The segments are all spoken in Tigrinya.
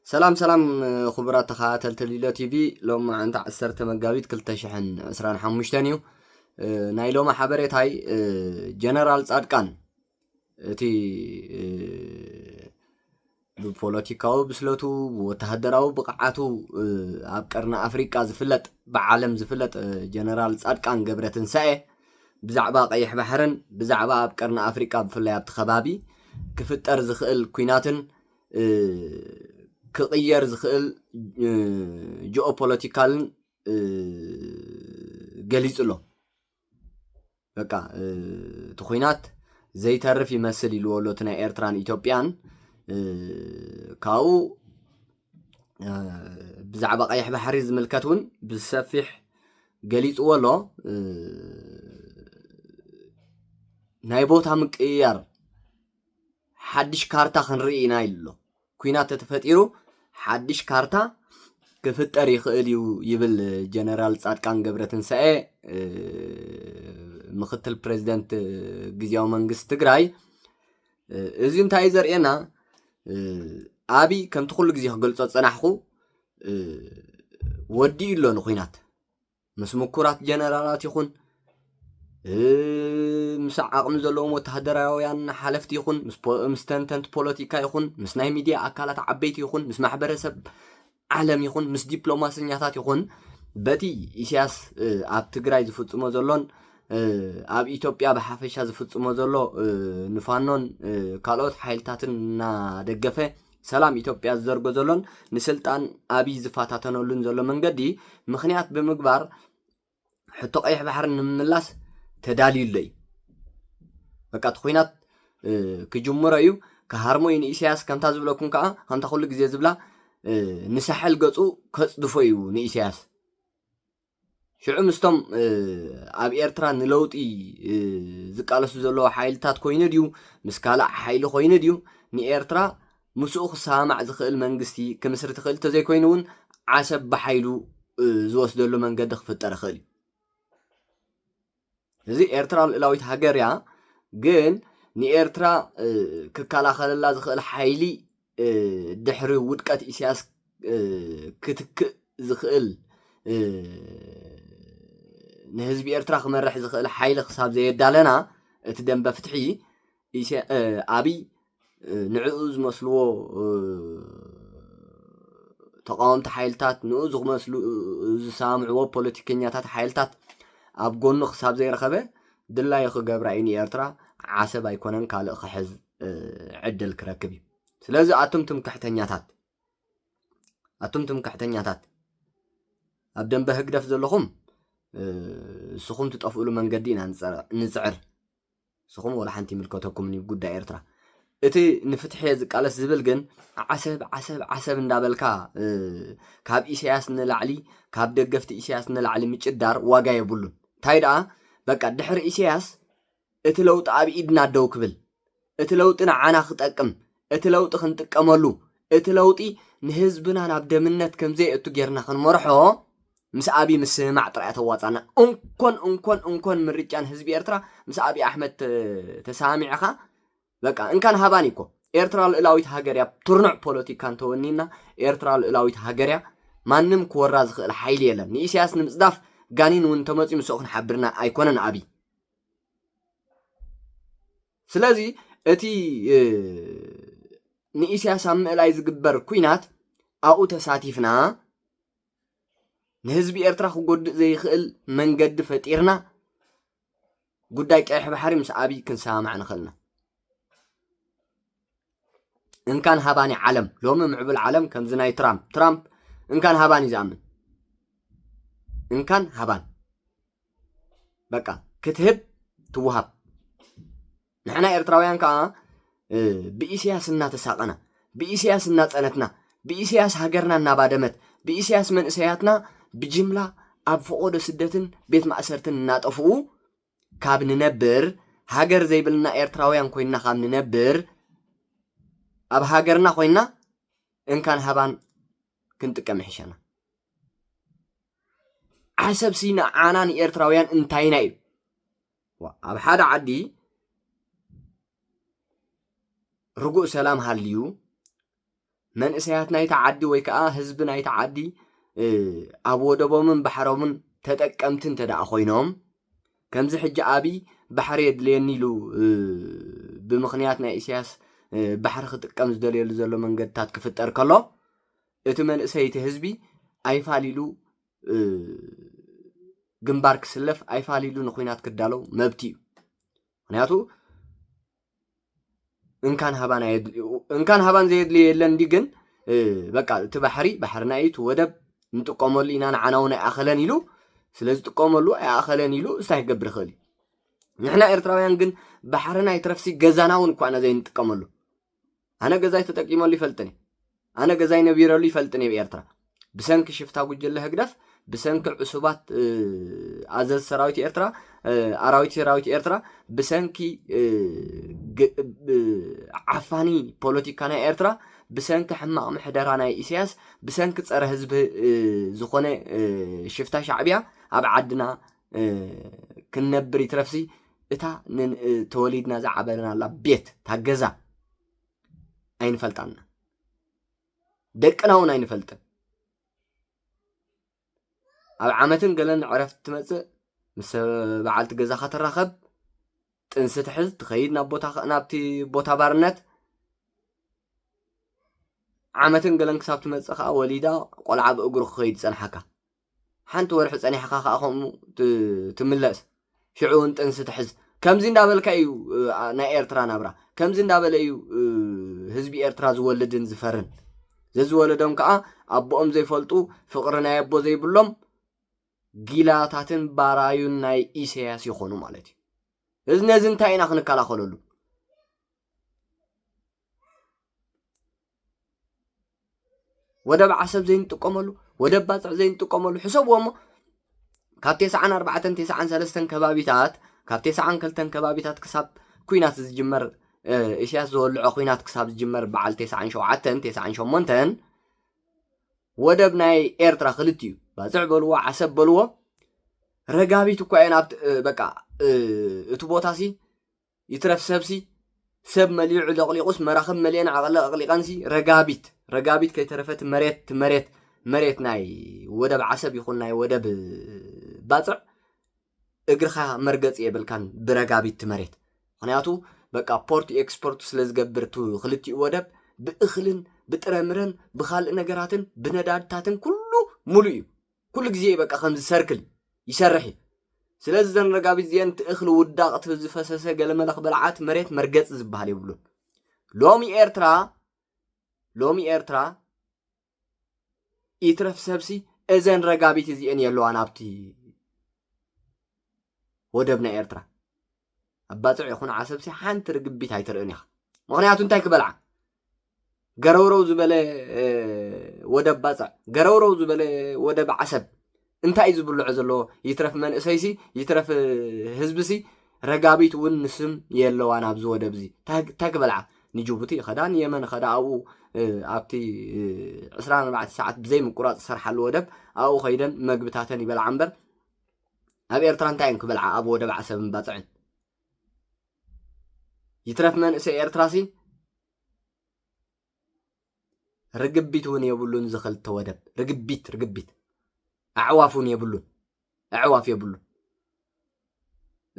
سلام خبرات تخاتل تليلو تي في لو ما أنت عسرت مجاويد كل تشحن أسران حمشتنيو نايلو ما حبرت هاي جنرال صادقان تي ببوليتيكاو بسلوتو وتهدراو بقعاتو عبقرنا أفريقيا زفلت بعالم زفلت جنرال صادقان جبرتن ساي بزعبا قيح بحرن بزعبا عبقرنا أفريقيا بفليات خبابي كفتر زخيل كويناتن كغير زخيل جيوبوليتيكال جليز له بقى تخوينات زي تعرف يمثل الولوتنا إيرتران إثيوبيان كاو بزعبا قيح بحري زملكتون بالسفح جليز ولا نايبوت همك إيار حدش كارتا خنري نايلو كوينات تفطيرو حدش كارتا كفتر يخيل يبل جنرال صادقان جبرتنساء مختل بريزيدنت غزياو منግስት ትግራይ እዚ እንታይ ዘርኤና አቢ ከምቲ ኩሉ ግዜ ክገልጾ ጸናሕኩ ወዲ ኢሎ ንኹይናት ምስ ምኩራት ጀነራላት ይኹን ምስ ዓቕሚ ዘለዎም ወተሃደራውያን ሓለፍቲ ይኹን ምስ ተንተንቲ ፖለቲካ ይኹን ምስ ናይ ሚድያ ኣካላት ዓበይቲ ይኹን ምስ ማሕበረሰብ ዓለም ይኹን ምስ ዲፕሎማስኛታት ይኹን በቲ ኢሳያስ ኣብ ትግራይ ዝፍጽሞ ዘሎን ኣብ ኢትዮጵያ በሓፈሻ ዝፍጽሞ ዘሎ ንፋኖን ካልኦት ሓይልታትን እናደገፈ ሰላም ኢትዮጵያ ዝዘርጎ ዘሎን ንስልጣን አብይ ዝፋታተነሉን ዘሎ መንገዲ ምኽንያት ብምግባር ሕቶ ቀይሕ ባሕር ንምምላስ ተዳልዩለይ በቃ ተኾይናት ክጅምሮ እዩ ከሃርሞይ ንኢሳያስ ከምታ ዝብለኩም ከዓ ከምታ ኩሉ ግዜ ዝብላ ንሳሕል ገጹ ከጽድፎ እዩ ንኢሳያስ ሽዑ ምስቶም ኣብ ኤርትራ ንለውጢ ዝቃለሱ ዘለዎ ሓይልታት ኮይኑ ድዩ ምስ ካልእ ሓይሊ ኮይኑ ድዩ ንኤርትራ ምስኡ ክሰማዕ ዝኽእል መንግስቲ ክምስርቲ ክእል ተዘይኮይኑ እውን ዓሰብ ብሓይሉ ዝወስደሉ መንገዲ ክፍጠር ይኽእል እዚ ኤርትራ ልዕላዊት ሃገር እያ ግን ንኤርትራ ክከላኸለላ ዝኽእል ሓይሊ ድሕሪ ውድቀት ኢሳያስ ክትክእ ዝኽእል ንህዝቢ ኤርትራ ክመርሕ ዝኽእል ሓይሊ ክሳብ ዘየዳለና እቲ ደንበ ፍትሒ አብይ ንዕኡ ዝመስልዎ ተቃወምቲ ሓይልታት ንኡ ዝመስሉ ዝሳምዕዎ ፖለቲከኛታት ሓይልታት ኣብ ጎኑ ክሳብ ዘይረኸበ ድላይ ክገብራ እዩ ንኤርትራ ዓሰብ ኣይኮነን ካልእ ክሕዝ ዕድል ክረክብ እዩ ስለዚ ኣቱም ትምክሕተኛታት ኣብ ደንበ ህግደፍ ዘለኹም ስኹም ትጠፍኡሉ መንገዲ ኢና ንጽዕር ስኹም ወላ ሓንቲ ምልከተኩም ጉዳይ ኤርትራ እቲ ንፍትሒ ዝቃለስ ዝብል ግን ዓሰብ እንዳበልካ ካብ ኢሳያስ ንላዕሊ ካብ ደገፍቲ ኢሳያስ ንላዕሊ ምጭዳር ዋጋ የብሉን እንታይ ደኣ በቃ ድሕሪ ኢሳያስ እቲ ለውጢ ኣብ ኢድና ደው ክብል እቲ ለውጢ ንዓና ክጠቅም እቲ ለውጢ ክንጥቀመሉ እቲ ለውጢ ንህዝብና ናብ ደምነት ከምዘይእቱ ጌርና ክንመርሖ ምስ አብይ ምስ ስማዕ ጥራይ ተዋጻና እንኮን ምርጫን ህዝቢ ኤርትራ ምስ አብይ አሕመድ ተሳሚዕኻ በቃ እንካን ሃባኒ እኮ ኤርትራ ልዕላዊት ሃገርያ ትርኑዕ ፖለቲካ እንተወኒና ኤርትራ ልዕላዊት ሃገርያ ማንም ክወራ ዝኽእል ሓይሊ የለን ንኢሳያስ ንምጽዳፍ ጋኒን እውን ተመጺኡ ምስኡ ክንሓብርና ኣይኮነን አብይ ስለዚ እቲ ንኢሳያስ ኣብ ምዕላይ ዝግበር ኩናት ኣብኡ ተሳቲፍና ንህዝቢ ኤርትራ ክጎድእ ዘይኽእል መንገዲ ፈጢርና ጉዳይ ቀይሕ ባሕሪ ምስ አብይ ክንሰማዕ ንኽእልና እንካን ሃባኒ ዓለም ሎሚ ምዕብል ዓለም ከምዚ ናይ ትራምፕ እንካን ሃባኒ ዝኣምን እንካን ሃባን በቃ ክትህብ ትውሃብ ንሕና ኤርትራውያን ከዓ ብኢሳያስ እናተሳቐና ብኢሳያስ እናጸነትና ብኢሳያስ ሃገርና እናባደመት ብኢሳያስ መንእሰያትና ብጅምላ ኣብ ፍቆዶ ስደትን ቤት ማእሰርትን እናጠፍኡ ካብ ንነብር ሃገር ዘይብልና ኤርትራውያን ኮይና ካብ ንነብር ኣብ ሃገርና ኮይና እንካን ሃባን ክንጥቀም ይሕሸና ዓሰብ ሲና ዓና ንኤርትራውያን እንታይና እዩ ኣብ ሓደ ዓዲ ርጉእ ሰላም ሃልዩ መንእሰያት ናይ ተዓዲ ወይ ከዓ ህዝቢ ናይ ተዓዲ ኣብ ወደቦምን ባሕሮምን ተጠቀምትን ተዳኣ ኮይኖም ከምዚ ሕጂ አብይ ባሕሪ የድልየኒ ኢሉ ብምኽንያት ናይ ኢሳያስ ባሕሪ ክጥቀም ዝደልየሉ ዘሎ መንገድታት ክፍጠር ከሎ እቲ መንእሰይቲ ህዝቢ ኣይፋሊሉ ግንባር ክስለፍ ኣይፋሊሉ ንኹናት ክዳለው መብቲ እዩ ምክንያቱ እንካን ሃባን ዘየድልየ የለን እንዲ ግን በቃ እቲ ባሕርና እዩ እቲ ወደብ ንጥቀመሉ ኢና ንዓና እውን ኣይኣኸለን ኢሉ ስለዚ ጥቀመሉ ኣይኣኸለን ኢሉ እንታይ ክገብር ይኽእል ንሕና ኤርትራውያን ግን ባሕርና ይትረፍሲ ገዛና እውን እኳ ዘይንጥቀመሉ ኣነ ገዛይ ተጠቂመሉ ይፈልጥኒ ኣነ ገዛይ ነቢረሉ ይፈልጥኒ ብኤርትራ ብሰንኪ ሽፍታ ጉጅለ ህግደፍ ብሰንኪ ዕሱባት ኣዘዝ ሰራዊት ኤርትራ ኣራዊት ሰራዊት ኤርትራ ብሰንኪ ዓፋኒ ፖለቲካ ናይ ኤርትራ ብሰንኪ ሕማቕ ምሕደራ ናይ ኢሳያስ ብሰንኪ ፀረ ህዝቢ ዝኾነ ሽፍታ ሻዕብያ ኣብ ዓድና ክንነብር ይትረፍሲ እታ ተወሊድና ዝዓበለናላ ቤት ታገዛ ኣይንፈልጣና ደቅና እውን ኣይንፈልጥን ኣብ ዓመትን ገለን ዕረፍቲ ትመጽእ ምስ በዓልቲ ገዛ ከተራኸብ ጥንሲ ትሕዝ ትኸይድ ናብቲ ቦታ ባርነት ዓመትን ገለን ክሳብ ትመጽእ ከዓ ወሊዳ ቆልዓ ብእግሩ ክኸይድ ፀንሓካ ሓንቲ ወርሒ ፀኒሕካ ከዓ ከምኡ ትምለስ ሽዑ እውን ጥንሲ ትሕዝ ከምዚ እንዳበልካ እዩ ናይ ኤርትራ ናብራ ከምዚ እንዳበለ እዩ ህዝቢ ኤርትራ ዝወልድን ዝፈርን ዝወለዶም ከዓ ኣቦኦም ዘይፈልጡ ፍቅሪ ናይ ኣቦ ዘይብሎም ጊላታትን ባራዩን ናይ ኢሳያስ ይኾኑ ማለት እዩ እዚ ነዚ እንታይ ኢና ክንከላኸለሉ ወደብ ዓሰብ ዘይንጥቀመሉ ወደብ ባፅዕ ዘይንጥቀመሉ ሕሰብዎ እሞ ካብ 94 93 ከባቢታት ካብ 92 ከባቢታት ክሳብ ኩናት ዝጅመር ኢሳያስ ዝወልዖ ኩናት ክሳብ ዝጅመር በዓል 97 98 ወደብ ናይ ኤርትራ ክልቲዩ ባፅዕ በልዎ ዓሰብ በልዎ ረጋቢት እኳ እየን ኣብቲ በቃ እቲ ቦታሲ ይትረፍ ሰብሲ ሰብ መሊዑ ለቕሊቁስ መራኸብ መሊአን ኣቕሊቐንሲ ረጋቢት ከይተረፈት መሬት ናይ ወደብ ዓሰብ ይኹን ናይ ወደብ ባፅዕ እግርኻ መርገፂ የብልካን ብረጋቢት መሬት ምክንያቱ በቃ ፖርት ኤክስፖርት ስለዝገብር ክልቲኡ ወደብ ብእኽልን ብጥረምረን ብኻልእ ነገራትን ብነዳድታትን ኩሉ ሙሉእ እዩ ኩሉ ግዜ በቃ ከምዚ ሰርክል ይሰርሕ ስለዚ ዘን ረጋቢት እዚአን እኽሊ ውዳቕ ዝፈሰሰ ገለመለኽ በልዓት መሬት መርገፂ ዝበሃል ይብሉን ሎሚ ኤርትራ ይትረፍ ሰብሲ እዘን ረጋቢት እዚአን የለዋን ኣብቲ ወደብ ናይ ኤርትራ ኣባፅዕ ይኹን ዓሰብሲ ሓንቲ ርግቢት ኣይትርእን ኢኻ ምክንያቱ እንታይ ክበልዓ ገረውረው ዝበለ ወደብ ባፅዕ ገረውረው ዝበለ ወደብ ዓሰብ እንታይ ዝብልዑ ዘለዎ ይትረፍ መንእሰይሲ ይትረፍ ህዝቢሲ ረጋቢት እውን ንስም የለዋን ኣብዚ ወደብ እዚ እንታይ ክበልዓ ንጅቡቲ ኸዳ ንየመን ኸዳ ኣብኡ ኣብቲ 24 ሰዓት ብዘይ ምቁራፅ ዝሰርሓሉ ወደብ ኣብኡ ኸይደን መግብታተን ይበልዓ እምበር ኣብ ኤርትራ እንታይ ክበልዓ ኣብ ወደብ ዓሰብን ባፅዕን ይትረፍ መንእሰይ ኤርትራሲ ርግቢት እውን የብሉን ዝኽልተ ወደብ ርግቢት ኣዕዋፍ እውን ኣዕዋፍ የብሉን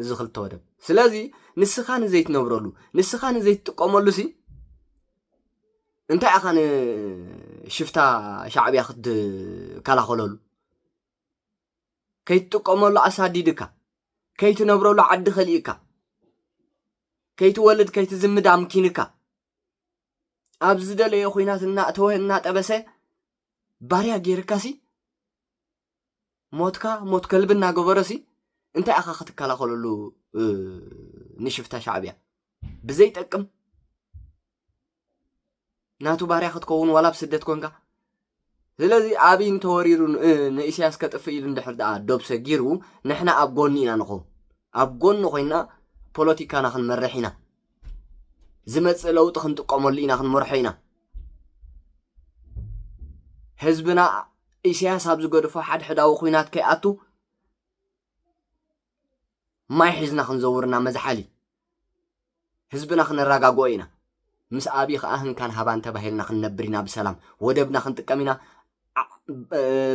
ዝኽልተ ወደብ ስለዚ ንስኻ ንዘይትነብረሉ ንስኻ ንዘይትጥቀመሉሲ እንታይ ኢኻ ሽፍታ ሻዕብያ ክትከላኸለሉ ከይትጥቀመሉ ኣሳዲድካ ከይትነብረሉ ዓዲ ኸሊእካ ከይትወልድ ከይትዝምድ ኣምኪንካ ኣብ ዝደለየ ኩናት እናእተወ እናጠበሰ ባርያ ጌርካሲ ሞት ከልቢ እናገበረሲ እንታይ ኢኻ ክትከላኸለሉ ንሽፍታ ሻዕብያ ብዘይጠቅም ናቱ ባርያ ክትከውን ዋላ ብስደት ኮንካ ስለዚ ኣብይ እንተወሪሩ ንኢሳያስ ከጥፍእ ኢሉ እንድሕር ደኣ ዶብ ሰጊሩ ንሕና ኣብ ጎኒ ኢና ንኸውን ኣብ ጎኒ ኮይና ፖለቲካና ክንመርሕ ኢና ዝመፅእ ለውጢ ክንጥቀመሉ ኢና ክንመርሖ ኢና ህዝብና ኢሳያስ ኣብ ዝገድፎ ሓድሕዳዊ ኩናት ከይኣቱ ማይ ሒዝና ክንዘውርና መዝሓሊ ህዝብና ክንረጋግኦ ኢና مس أبي خاهن كان هبان تبهلنا خنبرينا بسلام ودبنا خنتقمينا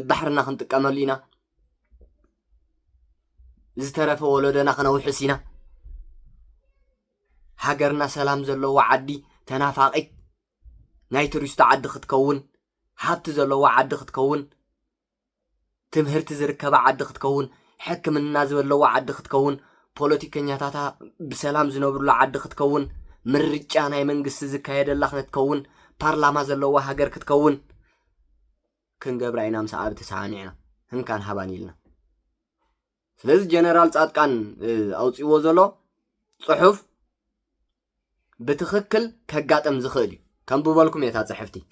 بحرنا خنتقملينا زترف ولدنا خنوحسينا هاجرنا سلام زلوا عدي تنافقي ناي توريست عد ختكون حبت زلوا عد ختكون تمهرت زركبه عد ختكون حكمنا زلوا عد ختكون ፖለቲከኛታታ بسلام ዝነብሩላ ዓዲ ክትከውን ምርጫ ናይ መንግስቲ ዝካየደላ ክትከውን ፓርላማ ዘለዋ ሃገር ክትከውን ክንገብራ ኢና ምሳብ ተሳኒዕና ህንካን ሃባኒልና ስለዚ ጀነራል ጻድቃን ኣውጽይዎ ዘሎ ጽሑፍ بتخكل كقاطم زخيل كم ببالكم يا تصحفتي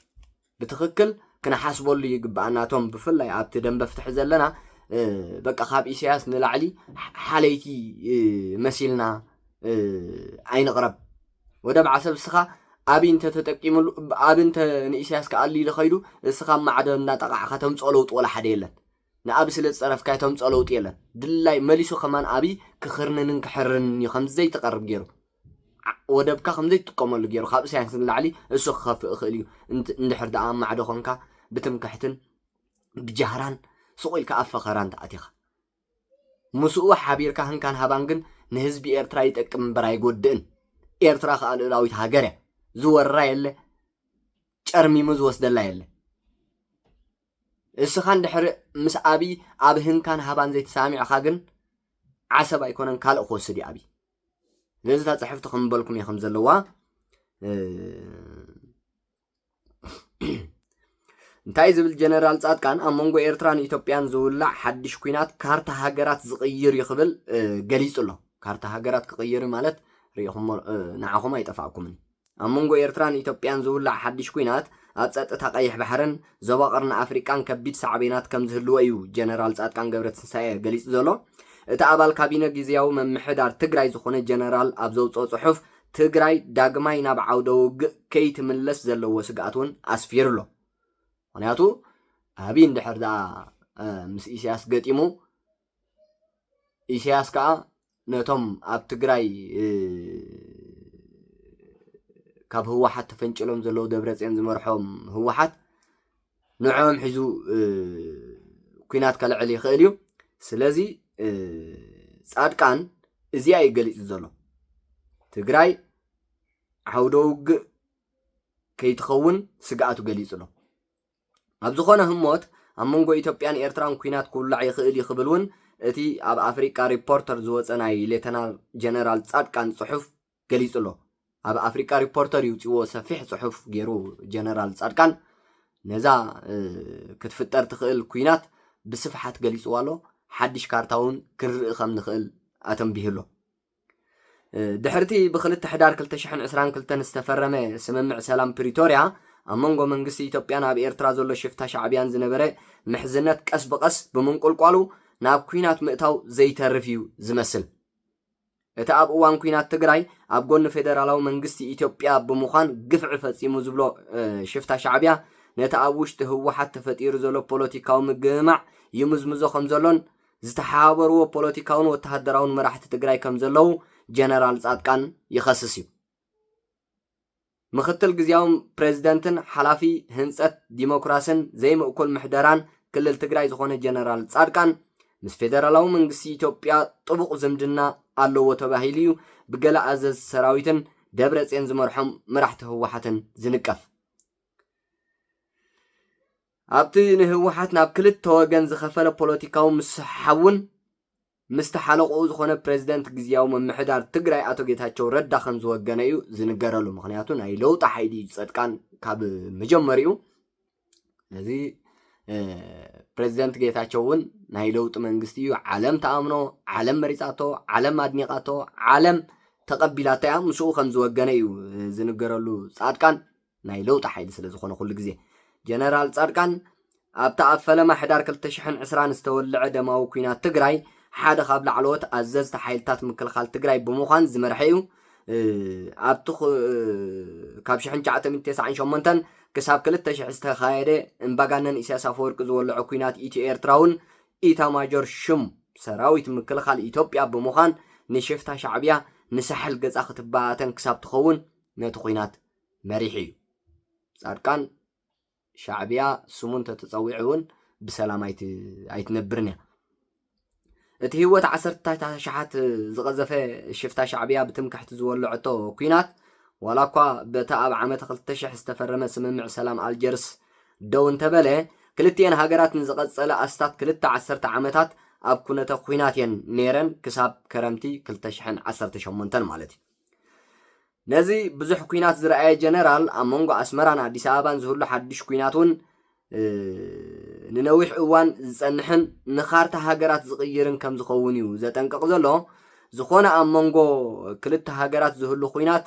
بتخكل كنا حاسبول يقبعناتهم بفلاي عبت دم بفتح زلنا بقى خاب إسياس نلعلي حاليتي مسيلنا عين غرب ودب عسب السخا أبي أنت تتقيم أبي أنت إسياس كقال لي لخيلو السخا ما عدا نتقع ختم صلوت ولا حديلا نأبي سلت صرف كاتهم صلوت يلا دلاي مليشو كمان أبي كخرن نكحرن يخمس زي تقرب جيرو ودبكا خمدي تقوملو غيرو خاب ساينس نلعلي اسو خف اخليو انت اندحر دا ما عدا خونكا بتمكحتن بجهران سوقيلكا افخران تاتيخ مسو حبيركا هنكان هبانغن نهزبي ايرترا يتقم براي غودن ايرترا خاللاويت هاغره زورا يله چرمي مز وسدلا يله اسخان دحر مس ابي ابهن كان هبان زيت سامع خاغن عسب ايكونن كال خوسدي ابي لذا تصحفتكم بالكم يا خمزة اللواء انتاي زبل جنرال صادقان امونغو ايرتران ايثيوبيان زولع حدش كوينات كارتا هاجرات زقير يخبل غليصلو كارتا هاجرات كقير مالت ريهم نعاهم يطفعكم امونغو ايرتران ايثيوبيان زولع حدش كوينات اصطتا قيح بحرن زواقرن افريكان كبيت صعبينات كم زهلو ايو جنرال صادقان غبرت ساي غليص زلو اتا ابال كابينه غيزياو ممحدار تግራይ ዝኾነ ጀነራል ኣብዘውጾ ጽሑፍ ትግራይ ዳግማይ ናብ ዓውደው ከይትምለስ ዘለዎ ስጋቱን ኣስፊርሎ ምክንያቱ ኣቢ እንድሕርዳ ምስ ኢሳያስ ገጢሙ ኢሳያስ ከዓ ነቶም ኣብ ትግራይ ካብ ህወሓት ተፈንጭሎም ዘለው ደብረጽዮን ዝመርሖም ህወሓት ንዖም ሒዙ ኩናት ከልዕል ይኽእል እዩ ስለዚ ጻድቃን እዚያ ይገልጽ ዘሎ ትግራይ ዓውደውግ ከይትኸውን ስጋቱ ገሊጽሎ ኣብ ዝኾነ ህሞት ኣብ መንጎ ኢትዮጵያን ኤርትራን ኩናት ኩላዕ ይኽእል ይኽብልውን እቲ ኣብ ኣፍሪካ ሪፖርተር ዝወፀ ናይ ሌተናል ጀነራል ጻድቃን ጽሑፍ ገሊጽሎ ኣብ ኣፍሪካ ሪፖርተር ይውፅዎ ሰፊሕ ጽሑፍ ገይሩ ጀነራል ጻድቃን ነዛ ክትፍጠር ትኽእል ኩናት ብስፍሓት ገሊጽዋሎ حدش كارتاون كر خم نخل أتنبيهله دحرتي بخلت حدار كل تشحن عسران كل تنستفرمه سممع سلام بريتوريا أمانجو منقسي إثيوبيان أبي إرتراز ولا شفتها شعبيان زنبرة محزنات كأس بقص بمنقول قالوا ناب كوينات مقتاو زي ترفيو زمسل إتأب وان كوينات تجراي أبقون فيدرالاو منقسي إثيوبيا بمخان قفع فتسيمو زبلو شفتها شعبيا نتأبوش تهو حتى فتير زلو بوليتيكاو مجمع يمزمزو خمزلون زتحاوروا بوليتيكاون وتهدراون مراحة تجراي كم زلو جنرال صادقان يخصصيو مختل جزياوم بريزيدنتن حلافي هنسات ديمقراسن زي ما أكل محدران كل التجراي زخون جنرال صادقان مس فيدرالاو منقسي إثيوبيا طبق زمدنا قالوا وتباهيليو بقلا عزز سراويتن دبرت مرحم مراحته وحتن زنكف أبتي نهوحات ناب كلت توجن زخفلة بوليتيكاو مسحون مستحلقوا زخونة بريزيدنت جزياو من محدار تجري أتو جيتهاتشو رد دخن زوجنايو زنجرالو مخنياتون هاي لو تحيدي صدقان كاب مجمريو هذه بريزيدنت جيتهاتشوون هاي لو تمنجستيو عالم تأمنو عالم مريساتو عالم مدنيقاتو عالم تقبلاتها مسو خن زوجنايو زنجرالو صدقان هاي لو تحيدي سلزخونة كل جزء جنرال صادقان ابتا افلما حدار كل تشحن عسران استولع دماو كوينات تجراي حدا خاب لعلوت ازز تحيلتات مكلخال تجراي بمخان زمرحيو ابتخ كاب شحن 998 كساب كل تشح استخايده انبغانن اساس افورق زولع كوينات ايتي ايرتراون ايتا ماجور شم سراويت مكلخال ايثيوبيا بمخان نشفتا شعبيا نسحل قصا ختباتن كساب تخون نت كوينات مريحي صاركان شعبيا سمون تتصوعون بسلام ايتنبرنيا እቲ ህይወት 10 ሸሓት ዝቐዘፈ ሽፍታ ሻዕብያ ብትምክሕቲ ዝወልዐቶ ኩናት ዋላ እኳ በታ ኣብ ዓመት 2000 ዝተፈረመ ስምምዕ ሰላም ኣልጀርስ ደው እንተበለ ክልቲአን ሃገራት ንዝቐጸለ ኣስታት 2 ዓመታት ኣብ ኩነተ ኩናት እየን ነይረን ክሳብ ከረምቲ 2018 ማለት እዩ ነዚ ብዙሕ ኩናት ዝረኣየ ጀነራል ኣብ መንጎ ኣስመራን ኣዲስ ኣበባን ዝህሉ ሓድሽ ኩናት እውን ንነዊሕ እዋን ዝጸንሕን ንኻርታ ሃገራት ዝቕይርን ከም ዝኸውን እዩ ዘጠንቅቕ ዘሎ ዝኾነ ኣብ መንጎ ክልተ ሃገራት ዝህሉ ኩናት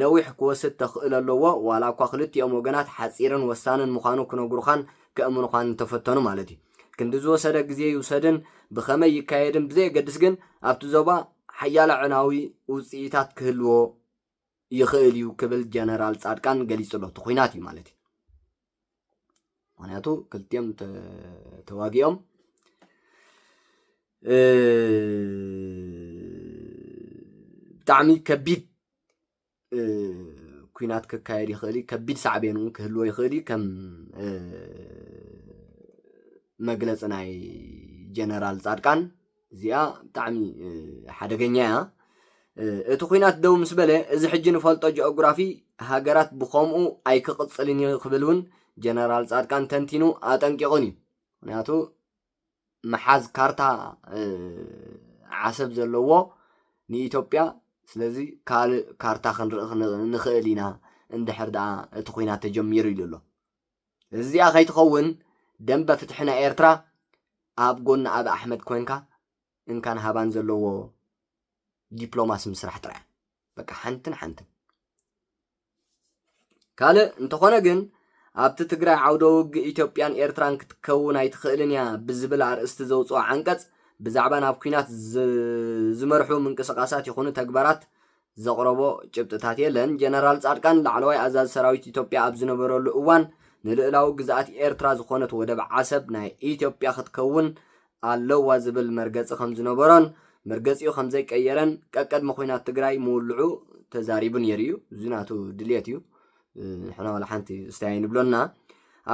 ነዊሕ ክወስድ ተኽእል ኣለዎ ዋላ እኳ ክልቲኦም ወገናት ሓጺርን ወሳንን ምዃኑ ክነግሩኻን ከእምኑኻን ተፈተኑ ማለት እዩ ክንዲ ዝወሰደ ግዜ ይውሰድን ብኸመይ ይካየድን ብዘየገድስ ግን ኣብቲ ዞባ ሓያለ ዕናዊ ውፅኢታት ክህልዎ ይኽእል እዩ ክብል ጀነራል ጻድቃን ገሊጹ ኣሎ እቲ ኩናት እዩ ማለት እዩ ምክንያቱ ክልቲኦም ተዋጊኦም ብጣዕሚ ከቢድ ኩናት ክካየድ ይኽእል ከቢድ ሳዕቤን እውን ክህልዎ ይኽእል ከም መግለፂ ናይ ጀነራል ጻድቃን እዚኣ ብጣዕሚ ሓደገኛ እያ እቲ ኩናት ደው ምስ በለ እዚ ሕጂ ንፈልጦ ጂኦግራፊ ሃገራት ብኸምኡ ኣይክቕፅልን ይኽብል እውን ጀነራል ጻድቃን ተንቲኑ ኣጠንቂቑን እዩ ምክንያቱ መሓዝ ካርታ ዓሰብ ዘለዎ ንኢትዮጵያ ስለዚ ካልእ ካርታ ክንርኢ ንኽእል ኢና እንድሕር ደኣ እቲ ኩናት ተጀሚሩ ኢሉ ኣሎ እዚኣ ከይትኸውን ደንበ ፍትሒ ናይ ኤርትራ ኣብ ጎኒ ኣብ ኣሕመድ ኮንካ እንካን ሃባን ዘለዎ ዲፕሎማሲ ምስራሕ ጥራሕ በቃ ሓንትን ካልእ እንተኾነ ግን ኣብቲ ትግራይ ዓውደ ውግእ ኢትዮጵያን ኤርትራን ክትከውን ኣይትኽእልን እያ ብዝብል ኣርእስቲ ዘውፅኦ ዓንቀጽ ብዛዕባ ናብ ኩናት ዝመርሑ ምንቅስቃሳት ይኹኑ ተግባራት ዘቕረቦ ጭብጥታት የለን ጀነራል ጻድቃን ላዕለዋይ ኣዛዚ ሰራዊት ኢትዮጵያ ኣብ ዝነበረሉ እዋን ንልዕላዊ ግዛኣት ኤርትራ ዝኾነት ወደብ ዓሰብ ናይ ኢትዮጵያ ክትከውን ኣለዋ ዝብል መርገፂ ከም ዝነበሮን መርገፂኡ ከም ዘይቀየረን ቀቀድሚ ኩናት ትግራይ ምውልዑ ተዛሪቡ ነይሩ እዩ እዚ ናቱ ድልየት እዩ ንሕና ወላ ሓንቲ እስተያይ ንብሎና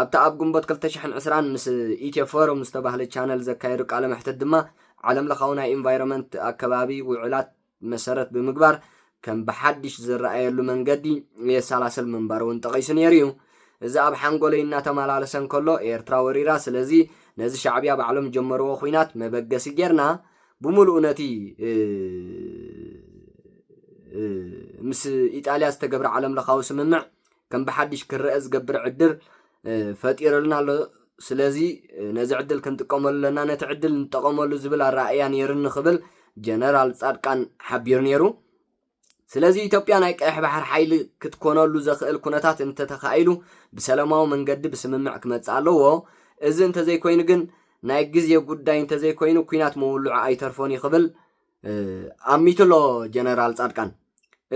ኣብታ ኣብ ግንቦት 2020 ምስ ኢትዮ ፎረም ዝተባህለ ቻነል ዘካየዱ ቃለ መሕተት ድማ ዓለም ለኻዊ ናይ ኢንቫይሮንመንት ኣከባቢ ውዕላት መሰረት ብምግባር ከም ብሓድሽ ዝረኣየሉ መንገዲ የሰላሰል ምንባር እውን ጠቒሱ ነይሩ እዩ እዚ ኣብ ሓንጎለይ እናተመላለሰን ከሎ ኤርትራ ወሪራ ስለዚ ነዚ ሻዕብያ ባዕሎም ጀመርዎ ኩናት መበገሲ ጌርና ብምሉእ ነቲ ምስ ኢጣልያ ዝተገብረ ዓለም ለኻዊ ስምምዕ ከም ብሓድሽ ክረአ ዝገብር ዕድል ፈጢሩልና ኣሎ ስለዚ ነዚ ዕድል ክንጥቀመሉ ኣለና ነቲ ዕድል ንጠቐመሉ ዝብል ኣረኣእያ ነይሩኒ ክብል ጀነራል ጻድቃን ሓቢሩ ነይሩ ስለዚ ኢትዮጵያ ናይ ቀይሕ ባሕር ሓይሊ ክትኮነሉ ዘኽእል ኩነታት እንተተኻኢሉ ብሰላማዊ መንገዲ ብስምምዕ ክመጽእ ኣለዎ እዚ እንተዘይኮይኑ ግን ናይ ግዜ ጉዳይ እንተዘይኮይኑ ኩናት መውልዑ ኣይተርፎን ይኽብል ኣሚቱሎ ጀነራል ጻድቃን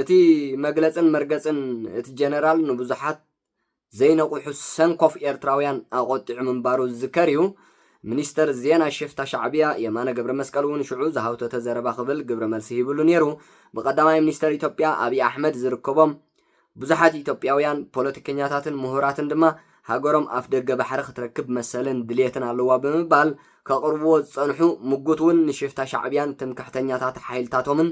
እቲ መግለጽን መርገጽን እቲ ጀነራል ንብዙሓት ዘይነቑሑ ሰንኮፍ ኤርትራውያን ኣቆጢዑ ምንባሩ ዝዝከር እዩ ሚኒስተር ዜና ሽፍታ ሻዕብያ የማነ ገብረ መስቀል እውን ሽዑ ዝሃውቶ ተዘረባ ክብል ግብረ መልሲ ይብሉ ነይሩ ብቀዳማይ ሚኒስተር ኢትዮጵያ ኣብይ ኣሕመድ ዝርከቦም ብዙሓት ኢትዮጵያውያን ፖለቲከኛታትን ምሁራትን ድማ ሃገሮም ኣፍ ደገ ባሕሪ ክትረክብ መሰልን ድልየትን ኣለዋ ብምባል ከቕርብዎ ዝጸንሑ ምጉት እውን ንሽፍታ ሻዕብያን ትምክሕተኛታት ሓይልታቶምን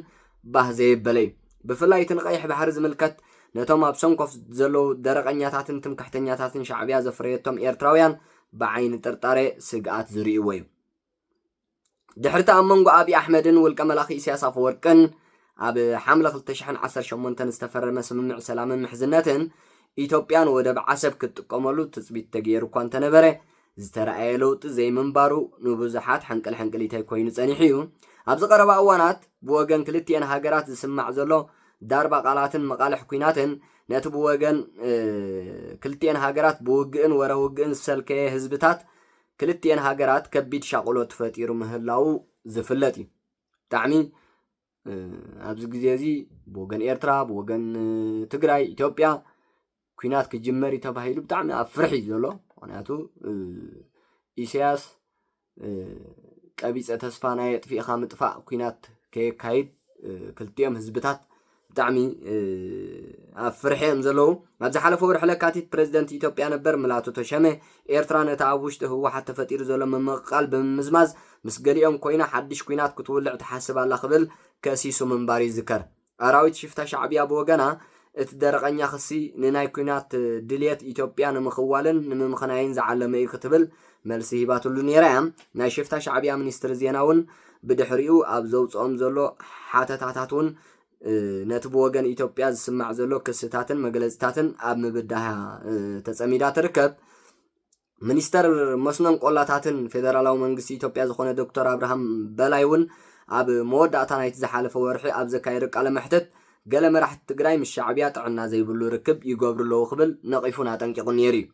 ባህ ዘይበለ እዩ ብፍላይ እቲ ንቀይሕ ባሕሪ ዝምልከት ነቶም ኣብ ሰንኮፍ ዘለዉ ደረቐኛታትን ትምክሕተኛታትን ሻዕብያ ዘፍረየቶም ኤርትራውያን ብዓይኒ ጥርጣሬ ስግኣት ዝርእይዎ እዩ ድሕርቲ ኣብ መንጎ ኣብይ ኣሕመድን ውልቀ መላኺ ኢሳያስ ኣፈወርቅን ኣብ ሓምለ 2018 ዝተፈረመ ስምምዕ ሰላምን ምሕዝነትን ኢትዮጵያን ወደብ ዓሰብ ክትጥቀመሉ ትፅቢት ተገይሩ እኳ እንተነበረ ዝተረኣየ ለውጢ ዘይምንባሩ ንብዙሓት ሕንቅልሕንቅሊተይ ኮይኑ ጸኒሑ እዩ ኣብዚ ቀረባ እዋናት ብወገን ክልቲአን ሃገራት ዝስማዕ ዘሎ ዳርባ ቃላትን መቃልሕ ኩናትን ነቲ ብወገን ክልቲአን ሃገራት ብውግእን ወረ ውግእን ዝሰልከየ ህዝብታት ክልቲአን ሃገራት ከቢድ ሻቁሎ ተፈጢሩ ምህላው ዝፍለጥ እዩ ብጣዕሚ ኣብዚ ግዜ እዚ ብወገን ኤርትራ ብወገን ትግራይ ኢትዮጵያ ኩናት ክጅመር ተባሂሉ ብጣዕሚ ኣብ ፍርሒ ዘሎ ምክንያቱ ኢሳያስ ቀቢፀ ተስፋ ናይ ጥፊእኻ ምጥፋእ ኩናት ከየካይድ ክልቲኦም ህዝብታት ብጣዕሚ ኣፍርሕዮም ዘለዉ ኣብዚ ሓለፈ ወርሒ ለካቲት ፕረዚደንት ኢትዮጵያ ነበር ምላቱ ተሸመ ኤርትራ ነታ ኣብ ውሽጢ ህወሓት ተፈጢሩ ዘሎ ምምቕቃል ብምዝማዝ ምስ ገሊኦም ኮይና ሓድሽ ኩናት ክትውልዕ ትሓስብ ኣላ ክብል ከሲሱ ምንባር ይዝከር ኣራዊት ሽፍታ ሻዕብያ ብወገና እቲ ደረቐኛ ክሲ ንናይ ኩናት ድልየት ኢትዮጵያ ንምኽዋልን ንምምኽናይን ዝዓለመ እዩ ክትብል መልሲ ሂባትሉ ነይራ እያ ናይ ሽፍታ ሻዕብያ ሚኒስትር ዜና እውን ብድሕሪኡ ኣብ ዘውፅኦም ዘሎ ሓተታታት እውን ነቲ ብወገን ኢትዮጵያ ዝስማዕ ዘሎ ክስታትን መግለጽታትን ኣብ ምብዳህ ተጸሚዳ ትርከብ ሚኒስተር መስኖን ቆላታትን ፌደራላዊ መንግስቲ ኢትዮጵያ ዝኾነ ዶክተር አብርሃም በላይ እውን ኣብ መወዳእታ ናይቲ ዝሓለፈ ወርሒ ኣብ ዘካየደ ቃለ መሕተት ገለ መራሕቲ ትግራይ ምስ ሻዕብያ ጥዕና ዘይብሉ ርክብ ይገብሩ ኣለዉ ክብል ነቒፉን ኣጠንቂቑን ነይሩ እዩ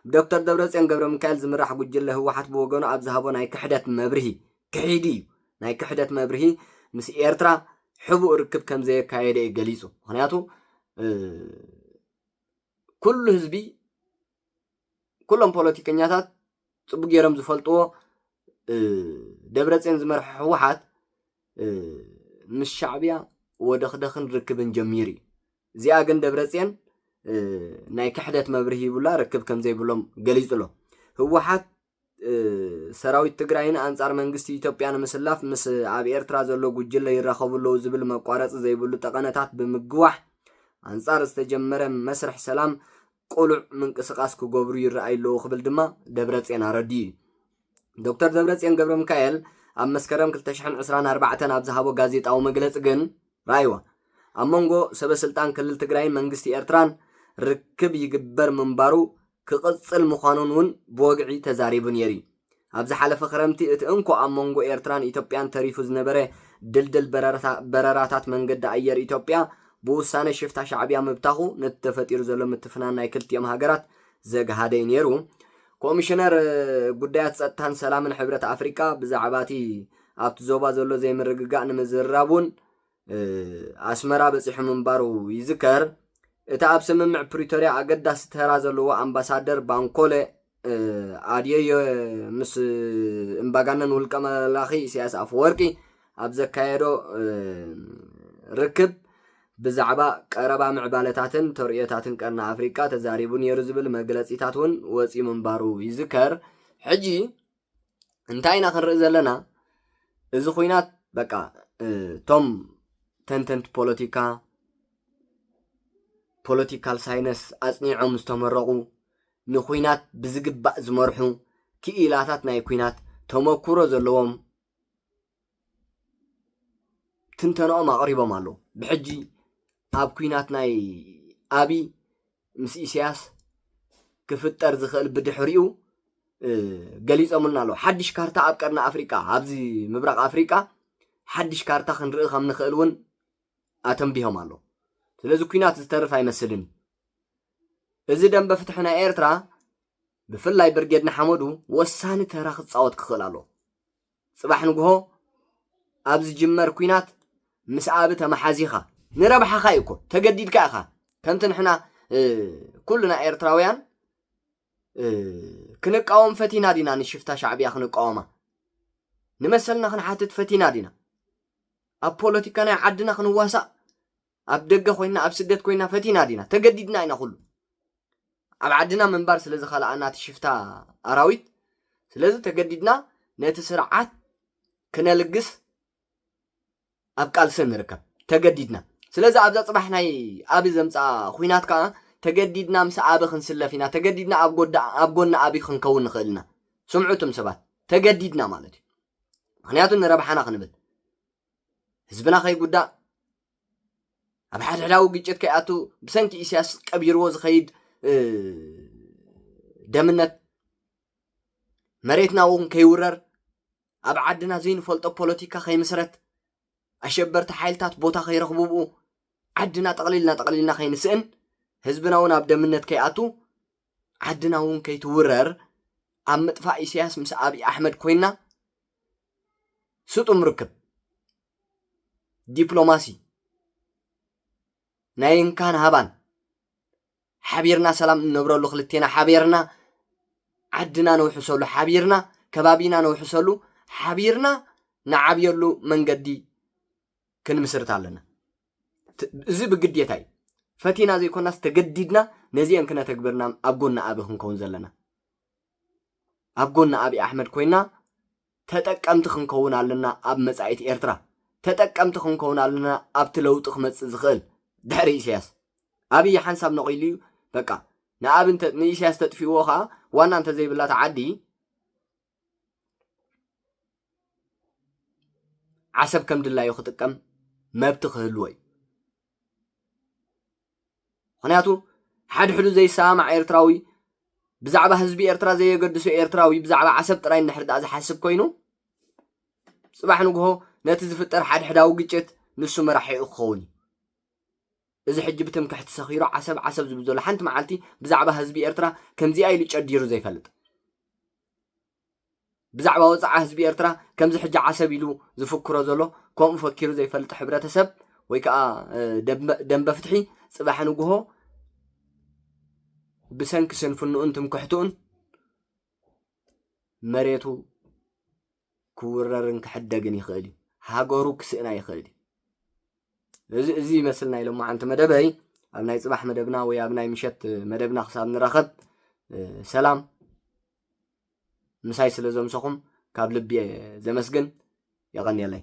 ብዶክተር ደብረጽዮን ገብረ ሚካኤል ዝምራሕ ጉጅለ ህወሓት ብወገኑ ኣብ ዝሃቦ ናይ ክሕደት መብርሂ ክሒድ እዩ ናይ ክሕደት መብርሂ ምስ ኤርትራ ሕቡእ ርክብ ከም ዘየካየደ እዩ ገሊጹ ምክንያቱ ኩሉ ህዝቢ ኩሎም ፖለቲከኛታት ጽቡቕ ጌሮም ዝፈልጥዎ ደብረጽዮን ዝመርሕ ህወሓት ምስ ሻዕብያ ወደኽደኽን ርክብን ጀሚሩ እዚኣ ግን ደብረጽዮን ናይ ክሕደት መብርሂ ይብላ ርክብ ከም ዘይብሎም ገሊጹ ኣሎ ህወሓት ሰራዊት ትግራይን አንጻር መንግስቲ ኢትዮጵያ ንምስላፍ ምስ ኣብ ኤርትራ ዘሎ ጉጅለ ይራኸብሉ ዝብል መቋረጽ ዘይብሉ ጠቐነታት ብምግዋሕ አንጻር ዝተጀመረ መስርሕ ሰላም ቁሉዕ ምንቅስቃስ ክገብሩ ይረኣይሉ ክብል ድማ ደብረጽዮን ኣረዲ ዶክተር ደብረጽዮን ገብረ ሚካኤል ኣብ መስከረም 2024 ኣብ ዝሃቦ ጋዜጣዊ መግለጽ ግን ራይዋ ኣብ መንጎ ሰበስልጣን ክልል ትግራይን መንግስቲ ኤርትራን ርክብ ይግበር ምንባሩ ክቕጽል ምዃኑን እውን ብወግዒ ተዛሪቡ ነይሩ ኣብ ዝሓለፈ ክረምቲ እቲ እንኳ ኣብ መንጎ ኤርትራን ኢትዮጵያን ተሪፉ ዝነበረ ድልድል በረራታት መንገዲ ኣየር ኢትዮጵያ ብውሳነ ሽፍታ ሻዕብያ ምብታኹ ነቲ ተፈጢሩ ዘሎ ምትፍናን ናይ ክልቲኦም ሃገራት ዘግሃደ እዩ ነይሩ ኮሚሽነር ጉዳያት ጸጥታን ሰላምን ሕብረት ኣፍሪካ ብዛዕባ እቲ ኣብቲ ዞባ ዘሎ ዘይምርግጋእ ንምዝራቡን ኣስመራ በፂሑ ምንባሩ ይዝከር እቲ ኣብ ስምምዕ ፕሪቶሪያ ኣገዳሲ ተራ ዘለዎ ኣምባሳደር ባንኮሌ ኣድየዮ ምስ እምባጋነን ውልቀ መላኺ ኢሳያስ ኣፈወርቂ ኣብ ዘካየዶ ርክብ ብዛዕባ ቀረባ ምዕባለታትን ተርኢታትን ቀርና ኣፍሪካ ተዛሪቡ ነይሩ ዝብል መግለጺታት እውን ወፂኡ ምንባሩ ይዝከር ሕጂ እንታይ ኢና ክንርኢ ዘለና እዚ ኩናት በቃ ቶም ተንተንቲ ፖለቲካል ሳይንስ ኣጽኒዖም ዝተመረቑ ንኩናት ብዝግባእ ዝመርሑ ክኢላታት ናይ ኩናት ተመክሮ ዘለዎም ትንተንኦም ኣቕሪቦም ኣለዉ ብሕጂ ኣብ ኩናት ናይ ኣቢ ምስ ኢሳያስ ክፍጠር ዝኽእል ብድሕሪኡ ገሊጾምልና ኣለዉ ሓድሽ ካርታ ኣብ ቀርና ኣፍሪካ ኣብዚ ምብራቕ ኣፍሪካ ሓድሽ ካርታ ክንርኢ ከም ንኽእል እውን ኣተንቢሆም ኣለዉ ስለዚ ኩናት ዝተርፍ ኣይመስልን እዚ ደንበ ፍትሒ ናይ ኤርትራ ብፍላይ ብርጌድ ንሓመዱ ወሳኒ ተራ ክጻወት ክኽእል ኣሎ ጽባሕ ንግሆ ኣብ ዝጅመር ኩናት ምስ ኣብ ተመሓዚኻ ንረብሓኻ እኮ ተገዲድካ ኢኻ ከምቲ ንሕና ኩልና ኤርትራውያን ክንቃወም ፈቲና ዲና ንሽፍታ ሻዕብያ ክንቃወማ ንመሰልና ክንሓትት ፈቲና ዲና ኣብ ፖለቲካ ናይ ዓድና ክንዋሳእ ኣብ ደገ ኮይና ኣብ ስደት ኮይና ፈቲና ዲና ተገዲድና ኢና ኩሉ ኣብ ዓድና መንባር ስለዚ ኸላኣና ሽፍታ ኣራዊት ስለዚ ተገዲድና ነቲ ስርዓት ክነልግስ ኣብ ቃልሲ ንርከብ ተገዲድና ስለዚ ኣብዛ ጽባሕ ናይ ኣብ ዘምጻ ኩናት ከዓ ተገዲድና ምስ ኣብ ክንስለፍ ኢና ተገዲድና ኣብ ጎና ኣብ ክንከውን ንኽእልና ስምዑትም ሰባት ተገዲድና ማለት እዩ ምክንያቱ ንረብሓና ክንብል ህዝብና ከይጉዳእ ኣብ ሓድሕዳዊ ግጭት ከይኣቱ ብሰንኪ ኢሳያስ ቀቢርዎ ዝኸይድ ደምነት መሬትና እውን ከይውረር ኣብ ዓድና ዘይንፈልጦ ፖለቲካ ከይምስረት ኣሸበርቲ ሓይልታት ቦታ ከይረኽቡ ዓድና ጠቕሊልና ከይንስእን ህዝብና እውን ኣብ ደምነት ከይኣቱ ዓድና እውን ከይትውረር ኣብ ምጥፋእ ኢሳያስ ምስ ኣብይ ኣሕመድ ኮይና ስጡም ርክብ ዲፕሎማሲ ናይ እንካን ሃባን ሓቢርና ሰላም እንብረሉ ክልቴና ሓቢርና ዓድና ነውሕሰሉ ሓቢርና ከባቢና ነውሕሰሉ ሓቢርና ንዓብየሉ መንገዲ ክንምስርት ኣለና እዚ ብግዴታይ ፈቲና ዘይኮናስ ተገዲድና ነዚአን ክነተግብርና ኣብ ጎና ኣብ ክንከውን ዘለና ኣብ ጎና አብይ አሕመድ ኮይና ተጠቀምቲ ክንከውን ኣለና ኣብ መጻኢት ኤርትራ ተጠቀምቲ ክንከውን ኣለና ኣብ ትለውጥ ክመጽእ ዝኽእል ድሕሪ ኢሳያስ አብይ ሓንሳብ ነቂሉ በቃ ንኣብንተ ንኢሳያስ ተጥፊዎ ኸ ዋና እንተ ዘይብላታ ዓዲ ዓሰብ ከም ድላዩ ክጥቀም መብቲ ክህልዎ እዩ ምክንያቱ ሓድሕዱ ዘይሰማዕ ኤርትራዊ ብዛዕባ ህዝቢ ኤርትራ ዘየገድሶ ኤርትራዊ ብዛዕባ ዓሰብ ጥራይ እንድሕር ዝሓስብ ኮይኑ ጽባሕ ንግሆ ነቲ ዝፍጠር ሓድሕዳዊ ግጭት ንሱ መራሒኡ ክኸውን እዚ ሕጂ ብትምክሕቲ ሰኺሩ ዓሰብ ዝብል ዘሎ ሓንቲ መዓልቲ ብዛዕባ ህዝቢ ኤርትራ ከምዚኣ ኢሉ ጨዲሩ ዘይፈልጥ ብዛዕባ ወፃዓ ህዝቢ ኤርትራ ከምዚ ሕጂ ዓሰብ ኢሉ ዝፍክሮ ዘሎ ከምኡ ፈኪሩ ዘይፈልጥ ሕብረተሰብ ወይ ከዓ ደንበ ፍትሒ ጽባሕ ንግሆ ብሰንኪ ስንፍንኡን ትምክሕቱን መሬቱ ክውረርን ክሕደግን ይኽእል እዩ ሃገሩ ክስእና ይኽእል እዩ እዚ ይመስልና ኢሎም ማዓንቲ መደበይ ኣብ ናይ ጽባሕ መደብና ወይ ኣብ ናይ ምሸት መደብና ክሳብ ንረኸብ ሰላም ምሳይ ስለ ዘምሰኹም ካብ ልቢ ዘመስግን የቐኒየለይ